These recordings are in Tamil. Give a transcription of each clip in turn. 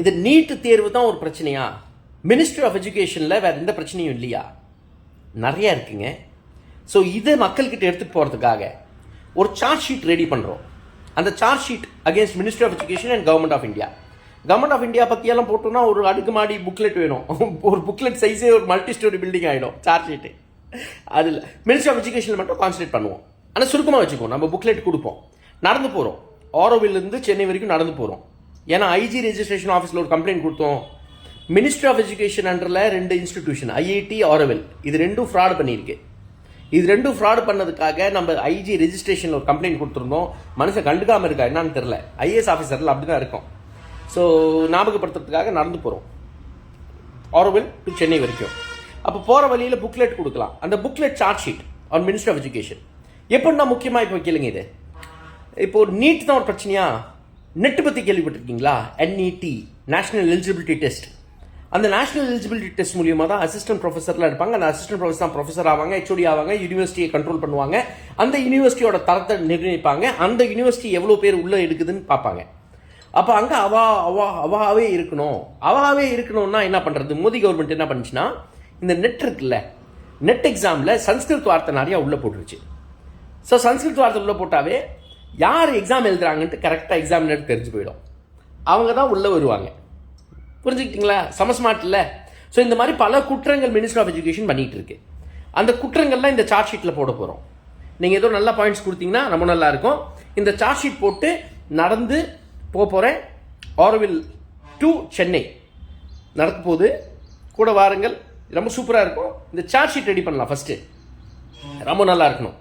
இது நீட்டு தேர்வு தான் ஒரு பிரச்சனையா? மினிஸ்ட்ரி ஆஃப் எஜுகேஷனில் வேறு எந்த பிரச்சனையும் இல்லையா? நிறையா இருக்குங்க. ஸோ இதை மக்கள்கிட்ட எடுத்துகிட்டு போகிறதுக்காக ஒரு சார்ஜ் ஷீட் ரெடி பண்ணுறோம். அந்த charge sheet against ministry of education and government of India. Government of India பற்றியெல்லாம் போட்டோம்னா ஒரு அடுக்குமாடி புக்லெட் வேணும். ஒரு புக்லெட் சைஸே ஒரு மல்டி ஸ்டோரி பில்டிங் ஆகிடும் சார்ஜ் ஷீட்டு. அதில் மினிஸ்ட்ரி ஆஃப் எஜுகேஷனில் மட்டும் கான்சன்ட்ரேட் பண்ணுவோம். ஆனால் சுருக்கமாக வச்சுக்குவோம். நம்ம புக்லெட் கொடுப்போம். நடந்து போகிறோம். ஆரோவில்லேருந்து சென்னை வரைக்கும் நடந்து போகிறோம். ஏன்னா ஐஜி ரெஜிஸ்ட்ரேஷன் ஆஃபீஸில் ஒரு கம்ப்ளைண்ட் கொடுத்தோம். மினிஸ்ட்ரி ஆஃப் எஜுகேஷன் அண்டரில் 2 இன்ஸ்டிடியூஷன் ஐஐடி, ஆரோவில், இது 2 ஃப்ராடு பண்ணியிருக்கு. இது 2 ஃப்ராடு பண்ணதுக்காக நம்ம ஐஜி ரெஜிஸ்ட்ரேஷனில் ஒரு கம்ப்ளைண்ட் கொடுத்துருந்தோம். மனுஷன் கண்டுக்காமல் இருக்கா என்னன்னு தெரில. ஐஏஎஸ் ஆஃபீஸரில் அப்படி தான் இருக்கும். ஸோ ஞாபகப்படுத்துறதுக்காக நடந்து போகிறோம் ஆரோவில் டு சென்னை வரைக்கும். அப்போ போகிற வழியில் புக்லெட் கொடுக்கலாம். அந்த booklet charge sheet on ministry of education. எப்படின்னா முக்கியமாக இப்போ கேளுங்க. இது இப்போ நீட் தான் ஒரு பிரச்சனையா? நெட் பற்றி கேள்விப்பட்டிருக்கீங்களா? NET, national eligibility test. அந்த நேஷனல் எலிஜிபிலிட்டி டெஸ்ட் மூலியமாக தான் அசிஸ்டன்ட் ப்ரொஃபஸர்லாம் இருப்பாங்க. அந்த அசிஸ்டன்ட் ப்ரொஃபஸர் தான் ப்ரொஃபஸர் ஆவாங்க, HOD ஆவாங்க, யூனிவர்சிட்டியை கண்ட்ரோல் பண்ணுவாங்க. அந்த யூனிவர்சிட்டியோட தரத்தை நிர்ணயிப்பாங்க. அந்த யூனிவர்சிட்டி எவ்வளோ பேர் உள்ளே எடுக்குதுன்னு பார்ப்பாங்க. அப்போ அங்கே அவாவே இருக்கணும். அவாவே இருக்கணும்னா என்ன பண்ணுறது? மோடி கவர்மெண்ட் என்ன பண்ணுச்சுன்னா, இந்த நெட் இருக்குல்ல, நெட் எக்ஸாமில் சன்ஸ்கிருத் வார்த்தை நிறையா உள்ளே போட்டுருச்சு. ஸோ சன்ஸ்கிருத் வார்த்தை உள்ளே போட்டாவே யார் எக்ஸாம் எழுதுறாங்கன்ட்டு கரெக்டாக எக்ஸாமினர் தெரிஞ்சு போயிடும். அவங்க தான் உள்ளே வருவாங்க. புரிஞ்சுக்கிட்டீங்களா? சமஸ்மார்ட் இல்லை. ஸோ இந்த மாதிரி பல குற்றங்கள் மினிஸ்ட்ரி ஆஃப் எஜுகேஷன் பண்ணிகிட்டு இருக்கு. அந்த குற்றங்கள்லாம் இந்த சார்ஜ் ஷீட்டில் போட போகிறோம். நீங்கள் ஏதோ நல்ல பாயிண்ட்ஸ் கொடுத்தீங்கன்னா ரொம்ப நல்லா இருக்கும். இந்த சார்ஜ் ஷீட் போட்டு நடந்து போகிறேன். ஆரோவில் டு சென்னை நடக்க போது கூட வாருங்கள். ரொம்ப சூப்பராக இருக்கும். இந்த சார்ஜ் ஷீட் ரெடி பண்ணலாம். ஃபஸ்ட்டு ரொம்ப நல்லா இருக்கணும்.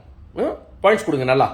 பாயிண்ட்ஸ் கொடுங்க நல்லா.